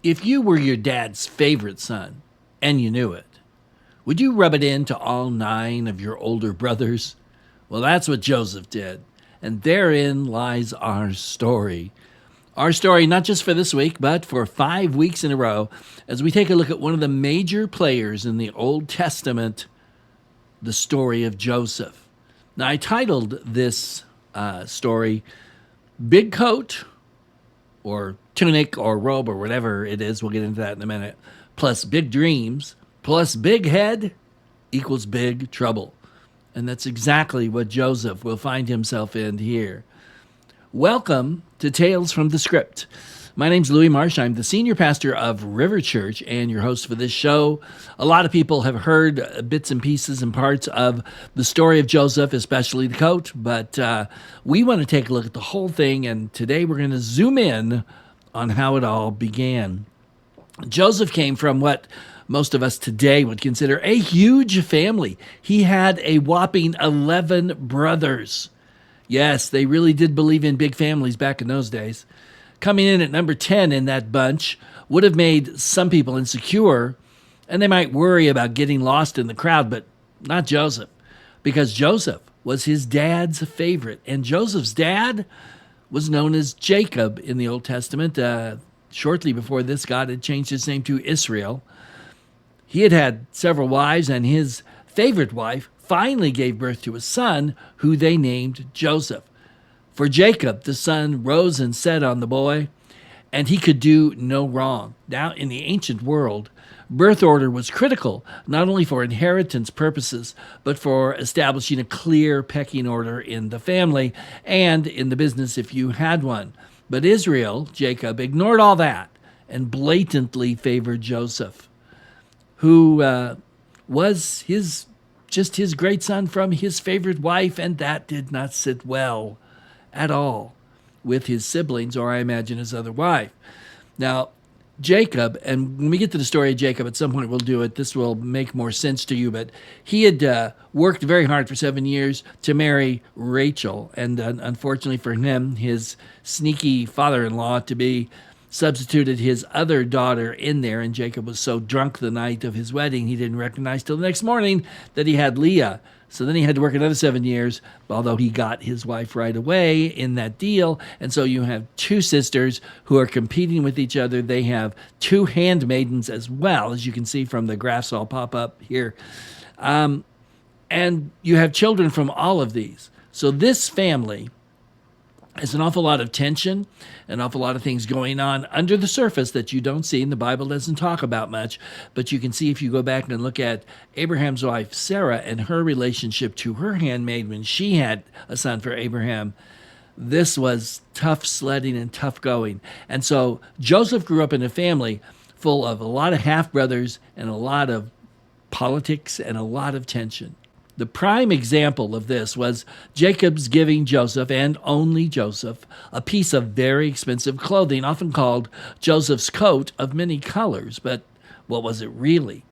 If you were your dad's favorite son, and you knew it, would you rub it into all 9 of your older brothers? Well, that's what Joesph did. And therein lies our story. Our story, not just for this week, but for 5 weeks in a row, as we take a look at one of the major players in the Old Testament, the story of Joesph. Now, I titled this story Big Coat, or tunic, or robe, or whatever it is. We'll get into that in a minute. Plus big dreams, plus big head equals big trouble. And that's exactly what Joesph will find himself in here. Welcome to Tales from the Scrypt. My name's Louis Marsh. I'm the senior pastor of River Church and your host for this show. A lot of people have heard bits and pieces and parts of the story of Joesph, especially the coat, but we want to take a look at the whole thing, and today we're going to zoom in on how it all began. Joesph came from what most of us today would consider a huge family. He had a whopping 11 brothers. Yes, they really did believe in big families back in those days. Coming in at number 10 in that bunch would have made some people insecure, and they might worry about getting lost in the crowd, but not Joesph, because Joesph was his dad's favorite. And Joseph's dad was known as Jacob in the Old Testament. Shortly before this, God had changed his name to Israel. He had had several wives, and his favorite wife finally gave birth to a son who they named Joesph. For Jacob, the sun rose and set on the boy, and he could do no wrong. Now, in the ancient world, birth order was critical, not only for inheritance purposes, but for establishing a clear pecking order in the family and in the business if you had one. But Israel, Jacob, ignored all that and blatantly favored Joesph, who was his great son from his favorite wife, and that did not sit well at all with his siblings, or I imagine his other wife. Now, Jacob, and when we get to the story of Jacob, at some point we'll do it, this will make more sense to you, but he had worked very hard for 7 years to marry Rachel, and unfortunately for him, his sneaky father-in-law to be substituted his other daughter in there, and Jacob was so drunk the night of his wedding he didn't recognize till the next morning that he had Leah. So then he had to work another 7 years, although he got his wife right away in that deal. And so you have 2 sisters who are competing with each other. They have 2 handmaidens as well, as you can see from the graphs I'll pop up here. And you have children from all of these. So this family has an awful lot of tension, an awful lot of things going on under the surface that you don't see, and the Bible doesn't talk about much, but you can see if you go back and look at Abraham's wife, Sarah, and her relationship to her handmaid when she had a son for Abraham. This was tough sledding and tough going. And so Joesph grew up in a family full of a lot of half-brothers and a lot of politics and a lot of tension. The prime example of this was Jacob's giving Joesph, and only Joesph, a piece of very expensive clothing, often called Joseph's coat of many colors. But what was it really?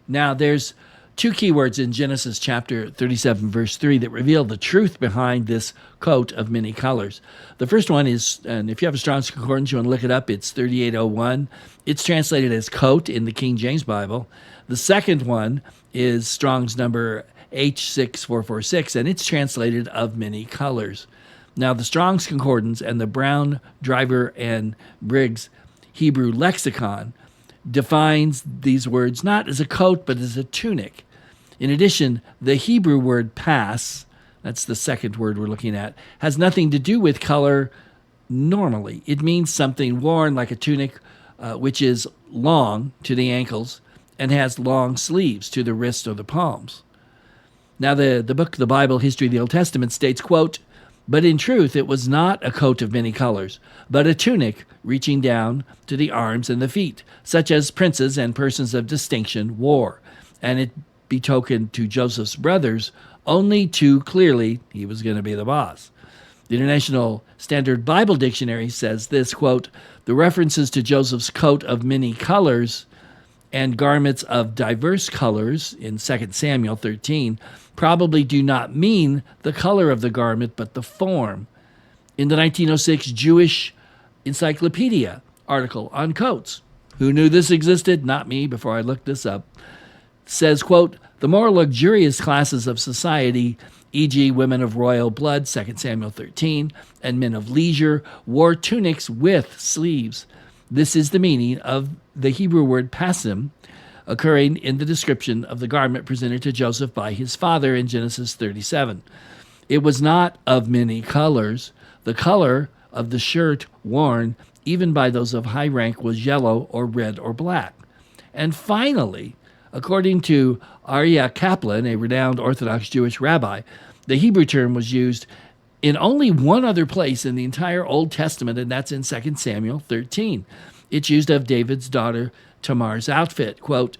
Now, there's 2 key words in Genesis chapter 37, verse 3 that reveal the truth behind this coat of many colors. The first one is, and if you have a Strong's Concordance, you want to look it up, it's 3801. It's translated as coat in the King James Bible. The second one is Strong's number H6446, and it's translated of many colors. Now, the Strong's Concordance and the Brown, Driver, and Briggs Hebrew Lexicon defines these words not as a coat, but as a tunic. In addition, the Hebrew word pas, that's the second word we're looking at, has nothing to do with color normally. It means something worn like a tunic, which is long to the ankles and has long sleeves to the wrist or the palms. Now, the book, the Bible, History of the Old Testament states, quote, "But in truth it was not a coat of many colors, but a tunic reaching down to the arms and the feet, such as princes and persons of distinction wore. And it betokened to Joseph's brothers only too clearly he was going to be the boss." The International Standard Bible Dictionary says this, quote, "The references to Joseph's coat of many colors and garments of diverse colors in 2 Samuel 13 probably do not mean the color of the garment, but the form." In the 1906 Jewish Encyclopedia article on coats, who knew this existed? Not me before I looked this up. Says, quote, the more luxurious classes of society, e.g. women of royal blood, 2 Samuel 13, and men of leisure, wore tunics with sleeves. This is the meaning of the Hebrew word pasim, occurring in the description of the garment presented to Joseph by his father in Genesis 37. It was not of many colors. The color of the shirt worn, even by those of high rank, was yellow or red or black. And finally, according to Aryeh Kaplan, a renowned Orthodox Jewish rabbi, the Hebrew term was used in only one other place in the entire Old Testament, and that's in 2 Samuel 13. It's used of David's daughter Tamar's outfit. Quote,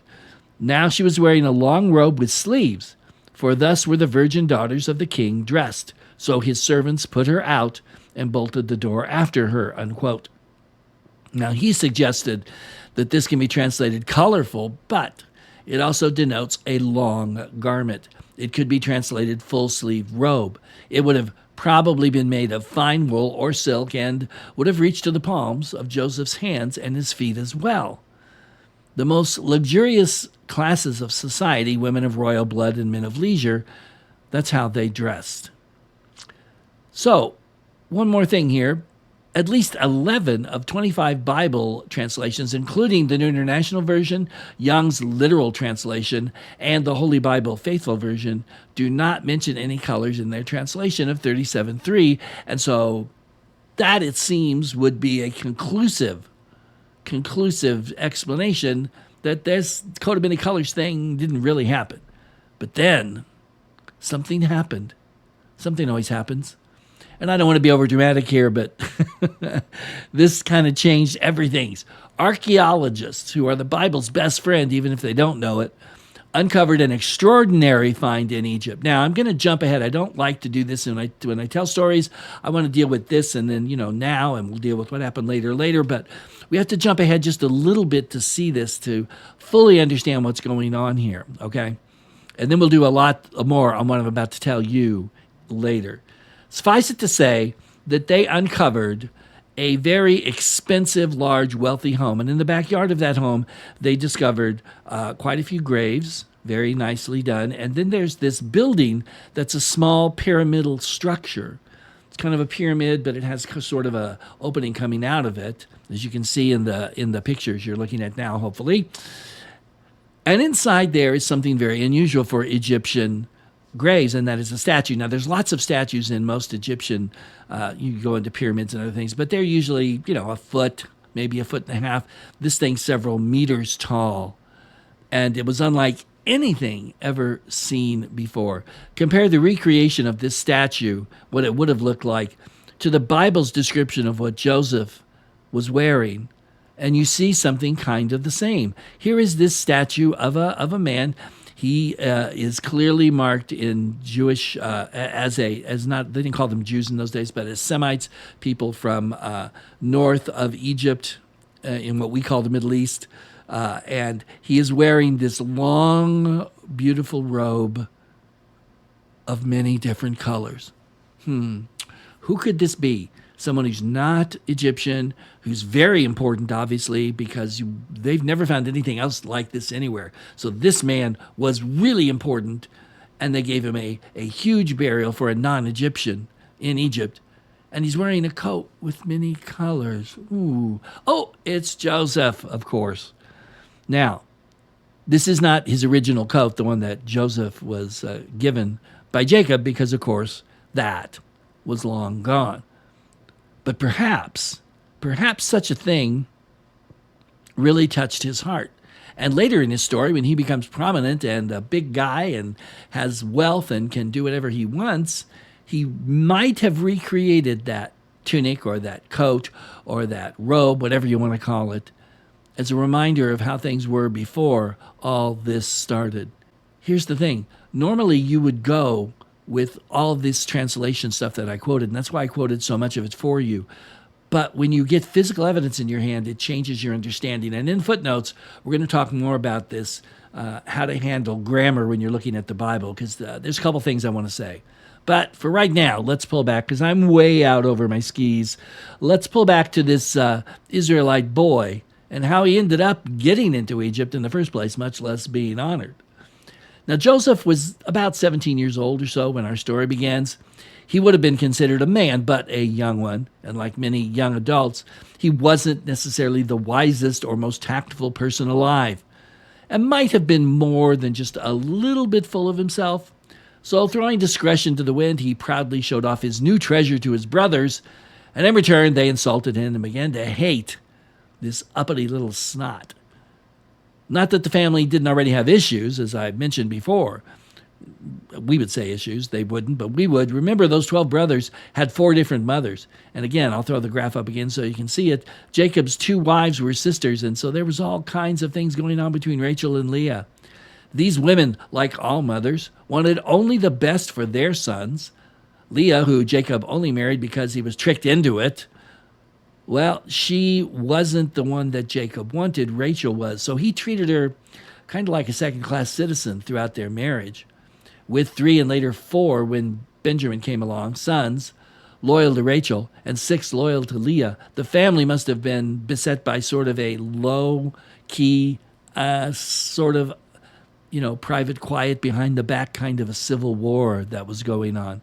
now she was wearing a long robe with sleeves, for thus were the virgin daughters of the king dressed. So his servants put her out and bolted the door after her, unquote. Now, he suggested that this can be translated colorful, but it also denotes a long garment. It could be translated full-sleeve robe. It would have probably been made of fine wool or silk and would have reached to the palms of Joseph's hands and his feet as well. The most luxurious classes of society, women of royal blood and men of leisure, that's how they dressed. So, one more thing here. At least 11 of 25 Bible translations, including the New International Version, Young's Literal Translation, and the Holy Bible Faithful Version, do not mention any colors in their translation of 37:3. And so that, it seems, would be a conclusive explanation that this coat of many colors thing didn't really happen. But then something happened. Something always happens. And I don't want to be over dramatic here, but this kind of changed everything. Archaeologists, who are the Bible's best friend, even if they don't know it, uncovered an extraordinary find in Egypt. Now, I'm going to jump ahead. I don't like to do this when I tell stories. I want to deal with this and then, now, and we'll deal with what happened later. But we have to jump ahead just a little bit to see this, to fully understand what's going on here, okay? And then we'll do a lot more on what I'm about to tell you later. Suffice it to say that they uncovered a very expensive, large, wealthy home. And in the backyard of that home, they discovered quite a few graves, very nicely done. And then there's this building that's a small pyramidal structure. It's kind of a pyramid, but it has sort of a opening coming out of it, as you can see in the pictures you're looking at now, hopefully. And inside there is something very unusual for Egyptian graves, and that is a statue. Now, there's lots of statues in most Egyptian, you go into pyramids and other things, but they're usually, a foot, maybe a foot and a half. This thing's several meters tall, and it was unlike anything ever seen before. Compare the recreation of this statue, what it would have looked like, to the Bible's description of what Joesph was wearing, and you see something kind of the same. Here is this statue of a man. He is clearly marked in Jewish as not, they didn't call them Jews in those days, but as Semites, people from north of Egypt, in what we call the Middle East, and he is wearing this long, beautiful robe of many different colors. Who could this be? Someone who's not Egyptian, who's very important, obviously, because they've never found anything else like this anywhere. So this man was really important, and they gave him a huge burial for a non-Egyptian in Egypt. And he's wearing a coat with many colors. Ooh. Oh, it's Joesph, of course. Now, this is not his original coat, the one that Joesph was given by Jacob, because, of course, that was long gone. But perhaps such a thing really touched his heart. And later in his story, when he becomes prominent and a big guy and has wealth and can do whatever he wants, he might have recreated that tunic or that coat or that robe, whatever you want to call it, as a reminder of how things were before all this started. Here's the thing. Normally you would go with all this translation stuff that I quoted, and that's why I quoted so much of it for you. But when you get physical evidence in your hand, it changes your understanding. And in footnotes, we're going to talk more about this, how to handle grammar when you're looking at the Bible, because there's a couple things I want to say. But for right now, let's pull back, because I'm way out over my skis. Let's pull back to this Israelite boy and how he ended up getting into Egypt in the first place, much less being honored. Now, Joesph was about 17 years old or so when our story begins. He would have been considered a man, but a young one. And like many young adults, he wasn't necessarily the wisest or most tactful person alive, and might have been more than just a little bit full of himself. So, throwing discretion to the wind, he proudly showed off his new treasure to his brothers, and in return, they insulted him and began to hate this uppity little snot. Not that the family didn't already have issues, as I mentioned before. We would say issues. They wouldn't, but we would. Remember, those 12 brothers had 4 different mothers. And again, I'll throw the graph up again so you can see it. Jacob's 2 wives were sisters, and so there was all kinds of things going on between Rachel and Leah. These women, like all mothers, wanted only the best for their sons. Leah, who Jacob only married because he was tricked into it, well, she wasn't the one that Jacob wanted. Rachel was. So he treated her kind of like a second-class citizen throughout their marriage. With 3 and later 4, when Benjamin came along, sons loyal to Rachel and 6 loyal to Leah, the family must have been beset by sort of a low-key, private, quiet, behind-the-back kind of a civil war that was going on.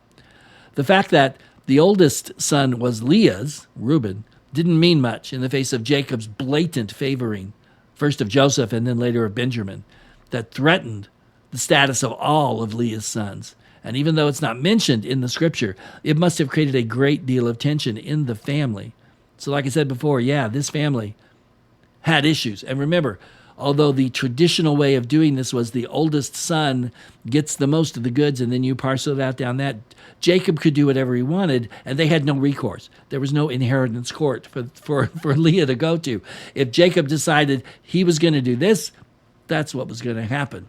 The fact that the oldest son was Leah's, Reuben, didn't mean much in the face of Jacob's blatant favoring, first of Joesph and then later of Benjamin, that threatened the status of all of Leah's sons. And even though it's not mentioned in the scripture, it must have created a great deal of tension in the family. So like I said before, this family had issues. And remember, although the traditional way of doing this was the oldest son gets the most of the goods and then you parcel it out down that, Jacob could do whatever he wanted, and they had no recourse. There was no inheritance court for Leah to go to. If Jacob decided he was going to do this, that's what was going to happen.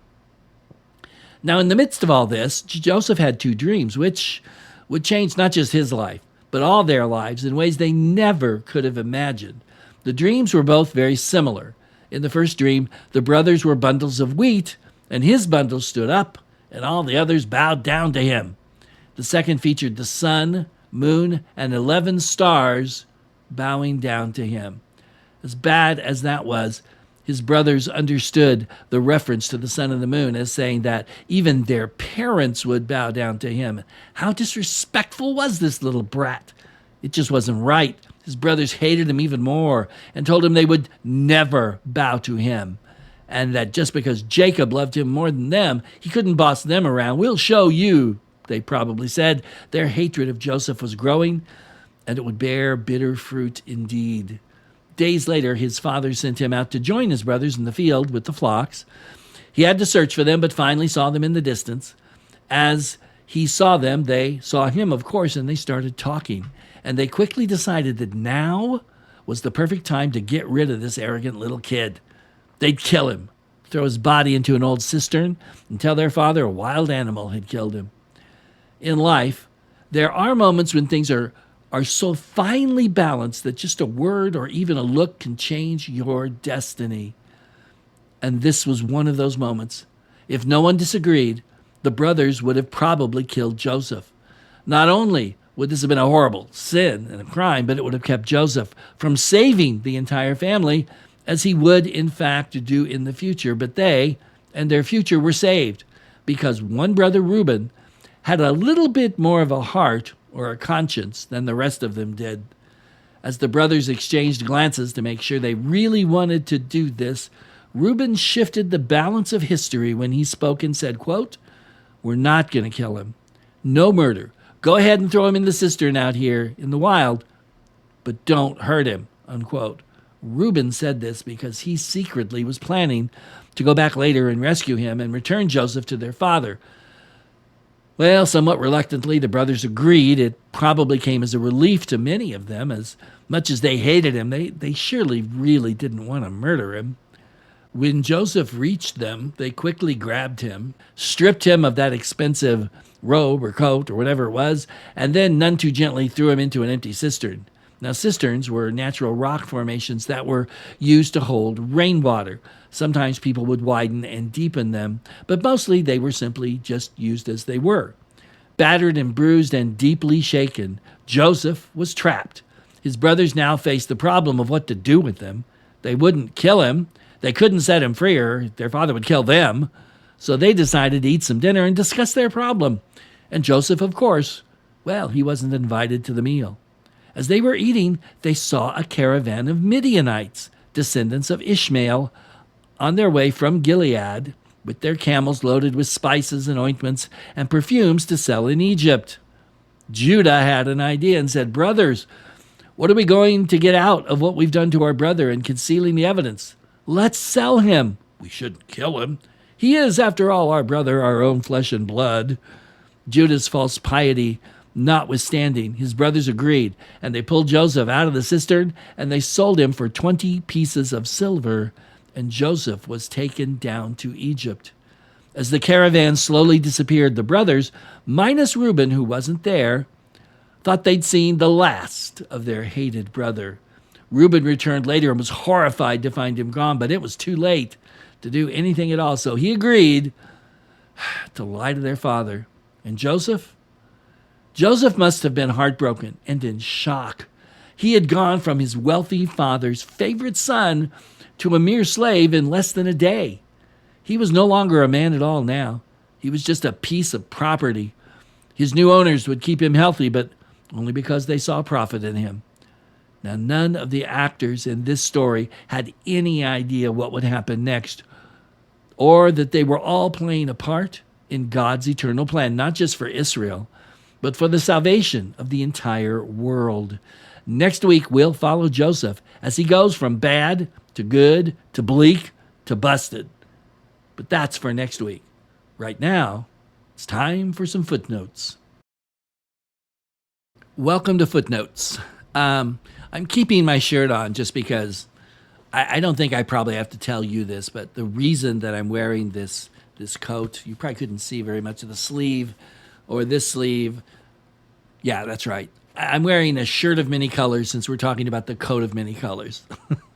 Now, in the midst of all this, Joesph had 2 dreams, which would change not just his life, but all their lives in ways they never could have imagined. The dreams were both very similar. In the first dream, the brothers were bundles of wheat, and his bundle stood up, and all the others bowed down to him. The second featured the sun, moon, and 11 stars bowing down to him. As bad as that was, his brothers understood the reference to the sun and the moon as saying that even their parents would bow down to him. How disrespectful was this little brat? It just wasn't right. His brothers hated him even more and told him they would never bow to him, and that just because Jacob loved him more than them, he couldn't boss them around. We'll show you, they probably said. Their hatred of Joesph was growing, and it would bear bitter fruit indeed. Days later, his father sent him out to join his brothers in the field with the flocks. He had to search for them, but finally saw them in the distance. As he saw them, they saw him, of course, and they started talking. And they quickly decided that now was the perfect time to get rid of this arrogant little kid. They'd kill him, throw his body into an old cistern, and tell their father a wild animal had killed him. In life, there are moments when things are so finely balanced that just a word or even a look can change your destiny. And this was one of those moments. If no one disagreed, the brothers would have probably killed Joesph. Not only would this have been a horrible sin and a crime, but it would have kept Joesph from saving the entire family, as he would, in fact, do in the future. But they and their future were saved because one brother, Reuben, had a little bit more of a heart or a conscience than the rest of them did. As the brothers exchanged glances to make sure they really wanted to do this, Reuben shifted the balance of history when he spoke and said, quote, "We're not going to kill him. No murder. Go ahead and throw him in the cistern out here in the wild, but don't hurt him," unquote. Reuben said this because he secretly was planning to go back later and rescue him and return Joesph to their father. Well, somewhat reluctantly, the brothers agreed. It probably came as a relief to many of them. As much as they hated him, they surely really didn't want to murder him. When Joesph reached them, they quickly grabbed him, stripped him of that expensive robe or coat or whatever it was, and then none too gently threw him into an empty cistern. Now, cisterns were natural rock formations that were used to hold rainwater. Sometimes people would widen and deepen them, but mostly they were simply just used as they were. Battered and bruised and deeply shaken, Joesph was trapped. His brothers now faced the problem of what to do with him. They wouldn't kill him. They couldn't set him free, or their father would kill them. So they decided to eat some dinner and discuss their problem. And Joesph, of course, well, he wasn't invited to the meal. As they were eating, they saw a caravan of Midianites, descendants of Ishmael, on their way from Gilead, with their camels loaded with spices and ointments and perfumes to sell in Egypt. Judah had an idea and said, "Brothers, what are we going to get out of what we've done to our brother in concealing the evidence? Let's sell him. We shouldn't kill him. He is, after all, our brother, our own flesh and blood." Judah's false piety notwithstanding, his brothers agreed, and they pulled Joesph out of the cistern, and they sold him for 20 pieces of silver, and Joesph was taken down to Egypt. As the caravan slowly disappeared, the brothers, minus Reuben, who wasn't there, thought they'd seen the last of their hated brother. Reuben returned later and was horrified to find him gone, but it was too late to do anything at all, so he agreed to lie to their father. And Joesph? Joesph must have been heartbroken and in shock. He had gone from his wealthy father's favorite son to a mere slave in less than a day. He was no longer a man at all now. He was just a piece of property. His new owners would keep him healthy, but only because they saw profit in him. Now, none of the actors in this story had any idea what would happen next, or that they were all playing a part in God's eternal plan, not just for Israel, but for the salvation of the entire world. Next week, we'll follow Joesph as he goes from bad to good to bleak to busted. But that's for next week. Right now, it's time for some footnotes. Welcome to Footnotes. I'm keeping my shirt on just because I don't think I probably have to tell you this, but the reason that I'm wearing this coat, you probably couldn't see very much of the sleeve or this sleeve. Yeah, that's right. I'm wearing a shirt of many colors since we're talking about the coat of many colors.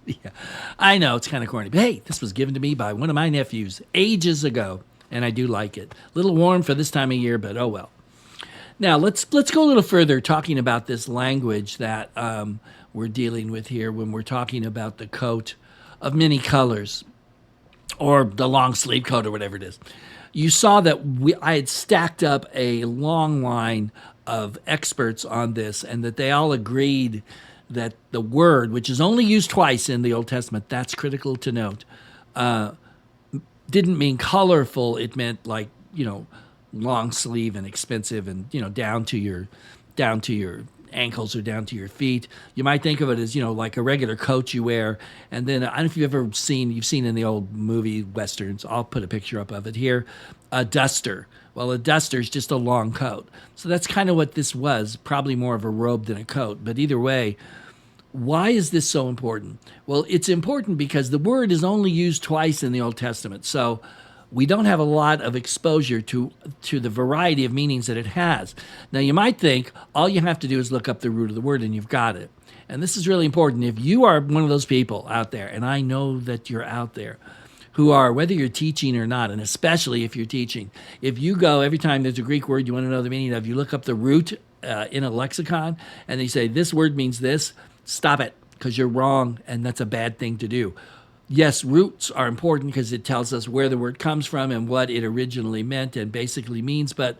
Yeah, I know it's kind of corny, but hey, this was given to me by one of my nephews ages ago, and I do like it. A little warm for this time of year, but oh well. Now let's go a little further, talking about this language that we're dealing with here when we're talking about the coat of many colors, or the long sleeve coat, or whatever it is. You saw that I had stacked up a long line of experts on this, and that they all agreed that the word, which is only used twice in the Old Testament, that's critical to note, didn't mean colorful. It meant like, long sleeve and expensive and, down to your ankles or down to your feet. You might think of it as, like a regular coat you wear. And then I don't know if you've seen in the old movie Westerns, I'll put a picture up of it here, a duster. Well, a duster is just a long coat. So that's kind of what this was, probably more of a robe than a coat. But either way, why is this so important? Well, it's important because the word is only used twice in the Old Testament. So we don't have a lot of exposure to the variety of meanings that it has. Now, you might think all you have to do is look up the root of the word and you've got it. And this is really important. If you are one of those people out there, and I know that you're out there, who are, whether you're teaching or not, and especially if you're teaching, if you go, every time there's a Greek word you want to know the meaning of, you look up the root in a lexicon, and they say, this word means this, stop it, because you're wrong, and that's a bad thing to do. Yes, roots are important because it tells us where the word comes from and what it originally meant and basically means, but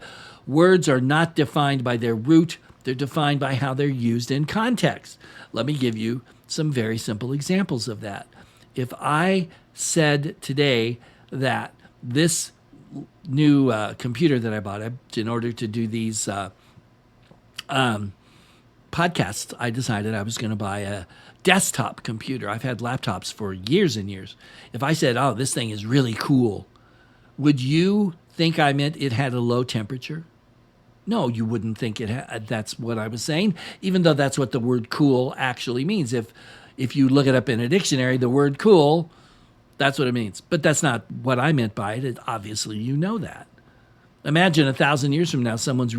words are not defined by their root. They're defined by how they're used in context. Let me give you some very simple examples of that. If I said today that this new computer that I bought, in order to do these podcasts, I decided I was going to buy a desktop computer. I've had laptops for years and years. If I said, oh, this thing is really cool, would you think I meant it had a low temperature? No, you wouldn't think that's what I was saying, even though that's what the word cool actually means. If you look it up in a dictionary, the word cool, that's what it means. But that's not what I meant by it. Obviously, you know that. Imagine 1,000 years from now, someone's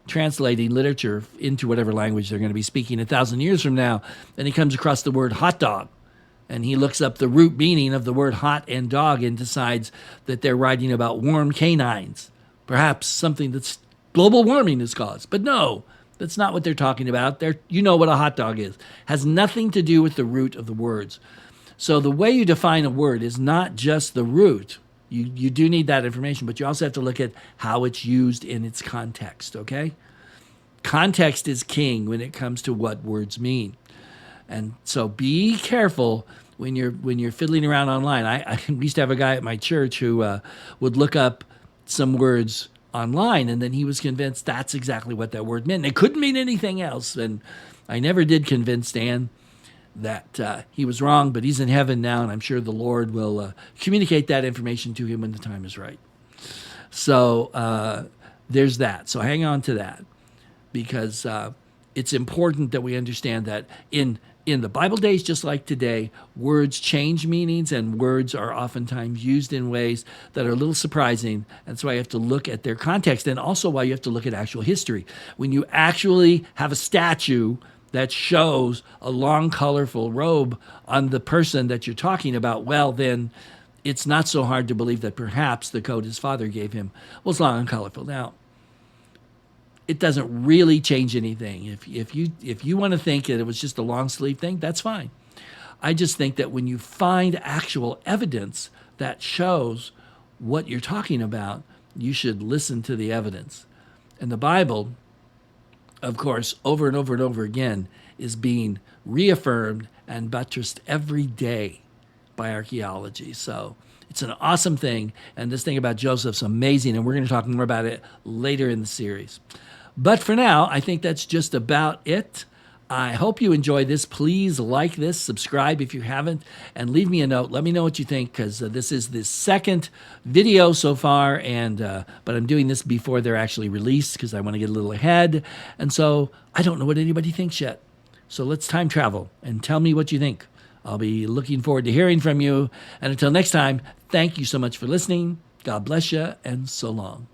translating literature into whatever language they're going to be speaking 1,000 years from now, and he comes across the word hot dog, and he looks up the root meaning of the word hot and dog and decides that they're writing about warm canines, perhaps something that's global warming is caused. But no, that's not what they're talking about. You know what a hot dog is. Has nothing to do with the root of the words. So the way you define a word is not just the root. You do need that information, but you also have to look at how it's used in its context, okay? Context is king when it comes to what words mean. And so be careful when you're fiddling around online. I used to have a guy at my church who would look up some words online, and then he was convinced that's exactly what that word meant. It couldn't mean anything else. And I never did convince Dan that he was wrong, but he's in heaven now, and I'm sure the Lord will communicate that information to him when the time is right. So there's that. So hang on to that, because it's important that we understand that in the Bible days, just like today, words change meanings, and words are oftentimes used in ways that are a little surprising. And so I have to look at their context, and also why you have to look at actual history. When you actually have a statue that shows a long, colorful robe on the person that you're talking about, well, then it's not so hard to believe that perhaps the coat his father gave him was long and colorful. Now, it doesn't really change anything. If you want to think that it was just a long sleeve thing, that's fine. I just think that when you find actual evidence that shows what you're talking about, you should listen to the evidence. And the Bible, of course, over and over and over again, is being reaffirmed and buttressed every day by archaeology. So it's an awesome thing. And this thing about Joseph's amazing. And we're going to talk more about it later in the series. But for now, I think that's just about it. I hope you enjoy this. Please like this, subscribe if you haven't, and leave me a note. Let me know what you think, because this is the second video so far, and but I'm doing this before they're actually released because I want to get a little ahead. And so I don't know what anybody thinks yet. So let's time travel and tell me what you think. I'll be looking forward to hearing from you. And until next time, thank you so much for listening. God bless you, and so long.